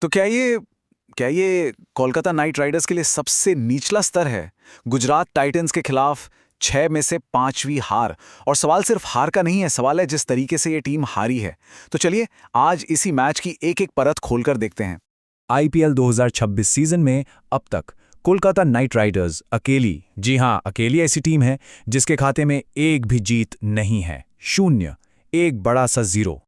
तो क्या ये कोलकाता नाइट राइडर्स के लिए सबसे निचला स्तर है? गुजरात टाइटंस के खिलाफ 6 में से 5वीं हार। और सवाल सिर्फ हार का नहीं है, सवाल है जिस तरीके से ये टीम हारी है। तो चलिए आज इसी मैच की एक एक परत खोलकर देखते हैं। आईपीएल 2026 सीजन में अब तक कोलकाता नाइट राइडर्स अकेली, जी हां अकेली ऐसी टीम है जिसके खाते में एक भी जीत नहीं है। शून्य, एक बड़ा सा जीरो।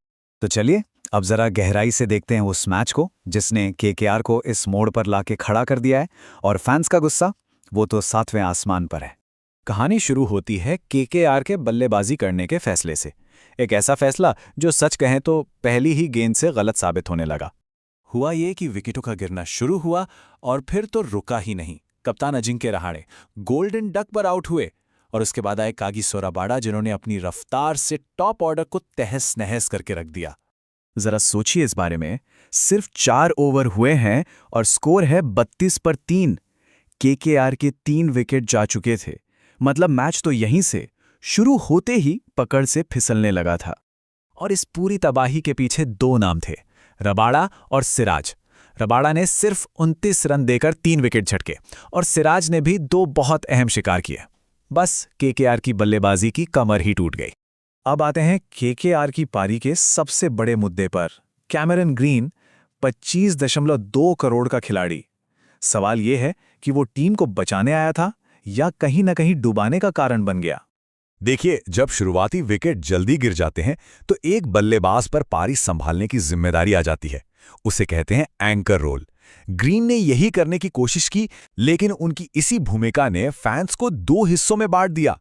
तो चलिए अब जरा गहराई से देखते हैं उस मैच को जिसने केकेआर को इस मोड़ पर लाके खड़ा कर दिया है। और फैंस का गुस्सा, वो तो 7वें आसमान पर है। कहानी शुरू होती है केकेआर के बल्लेबाजी करने के फैसले से। एक ऐसा फैसला जो सच कहें तो पहली ही गेंद से गलत साबित होने लगा। हुआ ये कि विकेटों का गिरना शुरू हुआ और फिर तो रुका ही नहीं। कप्तान अजिंक्य रहाणे गोल्डन डक पर आउट हुए और उसके बाद आए कागिसो रबाडा, जिन्होंने अपनी रफ्तार से टॉप ऑर्डर को तहस नहस करके रख दिया। जरा सोचिए इस बारे में, सिर्फ 4 ओवर हुए हैं और स्कोर है 32 पर 3। केकेआर के 3 विकेट जा चुके थे। मतलब मैच तो यहीं से शुरू होते ही पकड़ से फिसलने लगा था। और इस पूरी तबाही के पीछे 2 नाम थे, रबाडा और सिराज। रबाडा ने सिर्फ 29 रन देकर 3 विकेट झटके और सिराज ने भी 2 बहुत अहम शिकार किए। बस केकेआर की बल्लेबाजी की कमर ही टूट गई। अब आते हैं केकेआर की पारी के सबसे बड़े मुद्दे पर। कैमरन ग्रीन 25.2 करोड़ का खिलाड़ी। सवाल यह है कि वो टीम को बचाने आया था या कहीं न कहीं डुबाने का कारण बन गया। देखिए, जब शुरुआती विकेट जल्दी गिर जाते हैं तो एक बल्लेबाज पर पारी संभालने की जिम्मेदारी आ जाती है। उसे कहते हैं एंकर रोल। ग्रीन ने यही करने की कोशिश की, लेकिन उनकी इसी भूमिका ने फैंस को 2 हिस्सों में बांट दिया।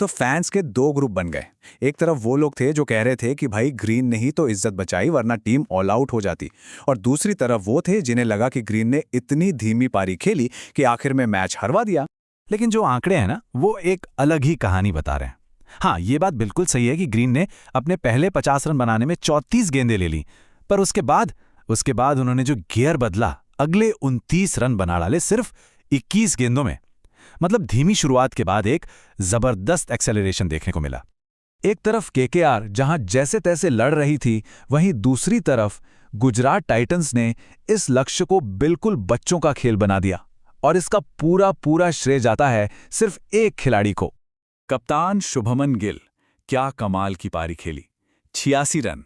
तो फैंस के 2 ग्रुप बन गए। एक तरफ वो लोग थे जो कह रहे थे कि भाई ग्रीन ने ही तो इज्जत बचाई वरना टीम ऑल आउट हो जाती। और दूसरी तरफ वो थे जिन्हें लगा कि ग्रीन ने इतनी धीमी पारी खेली कि आखिर में मैच हरवा दिया। लेकिन जो आंकड़े हैं ना, वो एक अलग ही कहानी बता रहे हैं। हाँ, ये बात बिल्कुल सही है कि ग्रीन ने अपने पहले 50 रन बनाने में 34 गेंदें ले ली, पर उसके बाद उन्होंने जो गियर बदला, अगले 29 रन बना डाले सिर्फ 21 गेंदों में। मतलब धीमी शुरुआत के बाद एक जबरदस्त एक्सेलरेशन देखने को मिला। एक तरफ केकेआर जहां जैसे तैसे लड़ रही थी, वहीं दूसरी तरफ गुजरात टाइटंस ने इस लक्ष्य को बिल्कुल बच्चों का खेल बना दिया। और इसका पूरा पूरा श्रेय जाता है सिर्फ एक खिलाड़ी को। कप्तान शुभमन गिल। क्या कमाल की पारी खेली, 86 रन।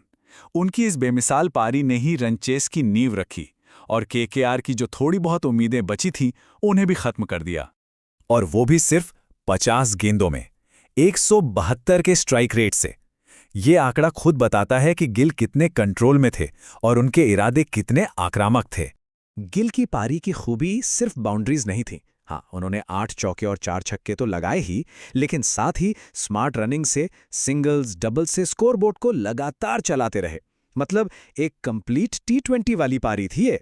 उनकी इस बेमिसाल पारी ने ही रन चेस की नींव रखी और केकेआर की जो थोड़ी बहुत उम्मीदें बची थीं उन्हें भी खत्म कर दिया। और वो भी सिर्फ 50 गेंदों में 172 के स्ट्राइक रेट से। ये आंकड़ा खुद बताता है कि गिल कितने कंट्रोल में थे और उनके इरादे कितने आक्रामक थे। गिल की पारी की खूबी सिर्फ बाउंड्रीज नहीं थी। हाँ, उन्होंने 8 चौके और 4 छक्के तो लगाए ही, लेकिन साथ ही स्मार्ट रनिंग से, सिंगल्स डबल से स्कोरबोर्ड को लगातार चलाते रहे। मतलब एक कंप्लीट T20 वाली पारी थी ये।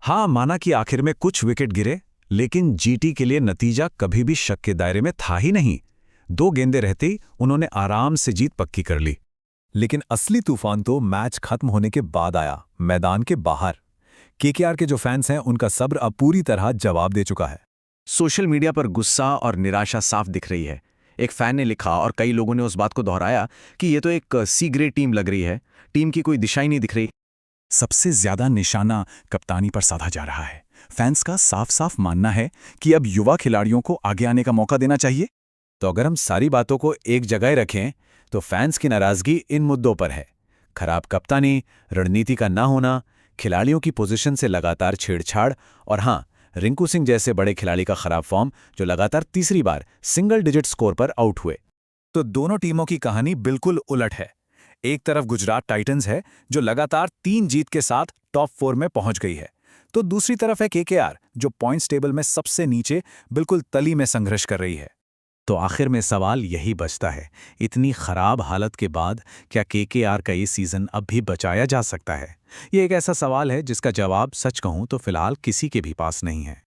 हाँ, माना कि आखिर में कुछ विकेट गिरे, लेकिन जीटी के लिए नतीजा कभी भी शक के दायरे में था ही नहीं। 2 गेंदें रहते ही उन्होंने आराम से जीत पक्की कर ली। लेकिन असली तूफान तो मैच खत्म होने के बाद आया, मैदान के बाहर। केकेआर के जो फैंस हैं, उनका सब्र अब पूरी तरह जवाब दे चुका है। सोशल मीडिया पर गुस्सा और निराशा साफ दिख रही है। एक फैन ने लिखा और कई लोगों ने उस बात को दोहराया कि ये तो एक सी ग्रेड टीम लग रही है, टीम की कोई दिशा ही नहीं दिख रही। सबसे ज्यादा निशाना कप्तानी पर साधा जा रहा है। फैंस का साफ साफ मानना है कि अब युवा खिलाड़ियों को आगे आने का मौका देना चाहिए। तो अगर हम सारी बातों को एक जगह रखें तो फैंस की नाराजगी इन मुद्दों पर है। खराब कप्तानी, रणनीति का ना होना, खिलाड़ियों की पोजीशन से लगातार छेड़छाड़ और हाँ, रिंकू सिंह जैसे बड़े खिलाड़ी का खराब फॉर्म जो लगातार तीसरी बार सिंगल डिजिट स्कोर पर आउट हुए। तो दोनों टीमों की कहानी बिल्कुल उलट है। एक तरफ गुजरात टाइटंस है जो लगातार 3 जीत के साथ टॉप 4 में पहुंच गई है, तो दूसरी तरफ है केकेआर जो पॉइंट्स टेबल में सबसे नीचे बिल्कुल तली में संघर्ष कर रही है। तो आखिर में सवाल यही बचता है, इतनी खराब हालत के बाद क्या केकेआर का ये सीजन अब भी बचाया जा सकता है? ये एक ऐसा सवाल है जिसका जवाब सच कहूं तो फिलहाल किसी के भी पास नहीं है।